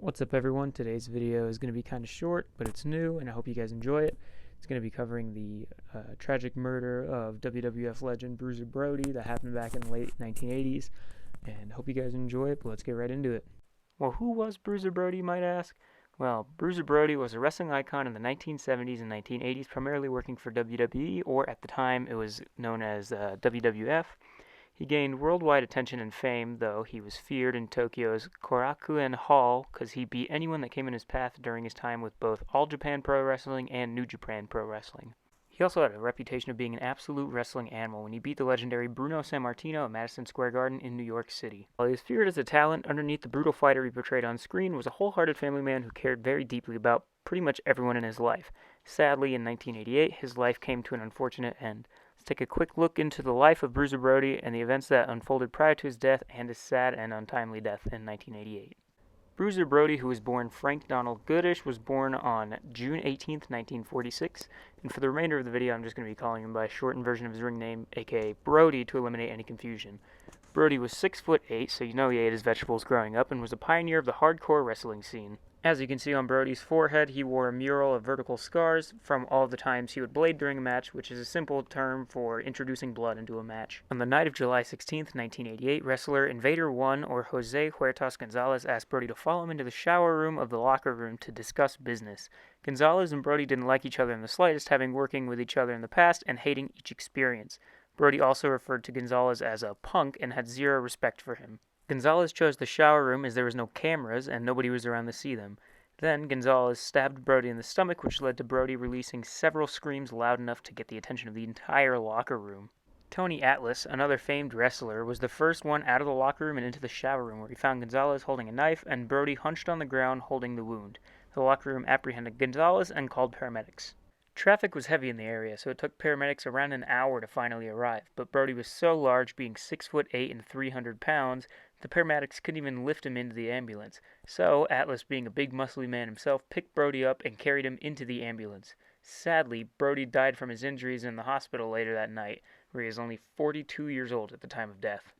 What's up everyone? Today's video is going to be kind of short, but it's new and I hope you guys enjoy it. It's going to be covering the tragic murder of WWF legend Bruiser Brody that happened back in the late 1980s, and I hope you guys enjoy it, but let's get right into it. Well, who was Bruiser Brody, you might ask? Well, Bruiser Brody was a wrestling icon in the 1970s and 1980s, primarily working for WWE, or at the time it was known as WWF. He gained worldwide attention and fame, though he was feared in Tokyo's Korakuen Hall because he beat anyone that came in his path during his time with both All Japan Pro Wrestling and New Japan Pro Wrestling. He also had a reputation of being an absolute wrestling animal when he beat the legendary Bruno Sammartino at Madison Square Garden in New York City. While he was feared as a talent, underneath the brutal fighter he portrayed on screen was a wholehearted family man who cared very deeply about pretty much everyone in his life. Sadly, in 1988, his life came to an unfortunate end. Let's take a quick look into the life of Bruiser Brody and the events that unfolded prior to his death and his sad and untimely death in 1988. Bruiser Brody, who was born Frank Donald Goodish, was born on June 18, 1946, and for the remainder of the video I'm just going to be calling him by a shortened version of his ring name, aka Brody, to eliminate any confusion. Brody was 6'8", so you know he ate his vegetables growing up, and was a pioneer of the hardcore wrestling scene. As you can see on Brody's forehead, he wore a mural of vertical scars from all the times he would blade during a match, which is a simple term for introducing blood into a match. On the night of July 16, 1988, wrestler Invader 1, or Jose Huertas Gonzalez, asked Brody to follow him into the shower room of the locker room to discuss business. Gonzalez and Brody didn't like each other in the slightest, having working with each other in the past and hating each experience. Brody also referred to Gonzalez as a punk and had zero respect for him. Gonzalez chose the shower room as there was no cameras and nobody was around to see them. Then Gonzalez stabbed Brody in the stomach, which led to Brody releasing several screams loud enough to get the attention of the entire locker room. Tony Atlas, another famed wrestler, was the first one out of the locker room and into the shower room, where he found Gonzalez holding a knife and Brody hunched on the ground holding the wound. The locker room apprehended Gonzalez and called paramedics. Traffic was heavy in the area, so it took paramedics around an hour to finally arrive, but Brody was so large, being 6'8" and 300 pounds, the paramedics couldn't even lift him into the ambulance. So, Atlas, being a big muscly man himself, picked Brody up and carried him into the ambulance. Sadly, Brody died from his injuries in the hospital later that night, where he was only 42 years old at the time of death.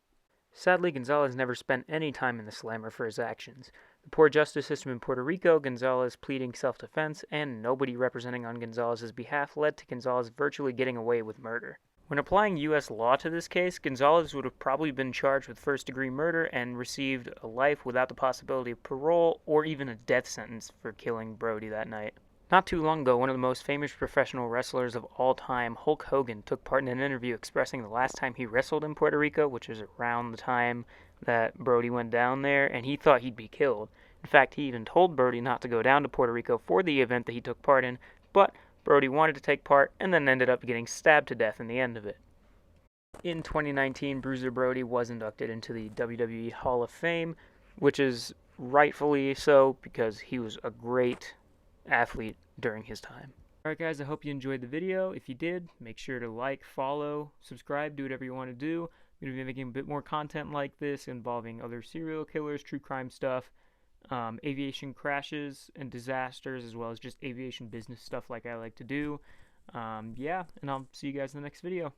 Sadly, Gonzalez never spent any time in the slammer for his actions. The poor justice system in Puerto Rico, Gonzalez pleading self-defense, and nobody representing on Gonzalez's behalf led to Gonzalez virtually getting away with murder. When applying U.S. law to this case, Gonzalez would have probably been charged with first-degree murder and received a life without the possibility of parole or even a death sentence for killing Brody that night. Not too long ago, one of the most famous professional wrestlers of all time, Hulk Hogan, took part in an interview expressing the last time he wrestled in Puerto Rico, which was around the time that Brody went down there, and he thought he'd be killed. In fact, he even told Brody not to go down to Puerto Rico for the event that he took part in, but Brody wanted to take part and then ended up getting stabbed to death in the end of it. In 2019, Bruiser Brody was inducted into the WWE Hall of Fame, which is rightfully so because he was a great athlete during his time. Alright guys, I hope you enjoyed the video. If you did, make sure to like, follow, subscribe, do whatever you want to do. I'm going to be making a bit more content like this involving other serial killers, true crime stuff, aviation crashes and disasters, as well as just aviation business stuff like I like to do. Yeah, and I'll see you guys in the next video.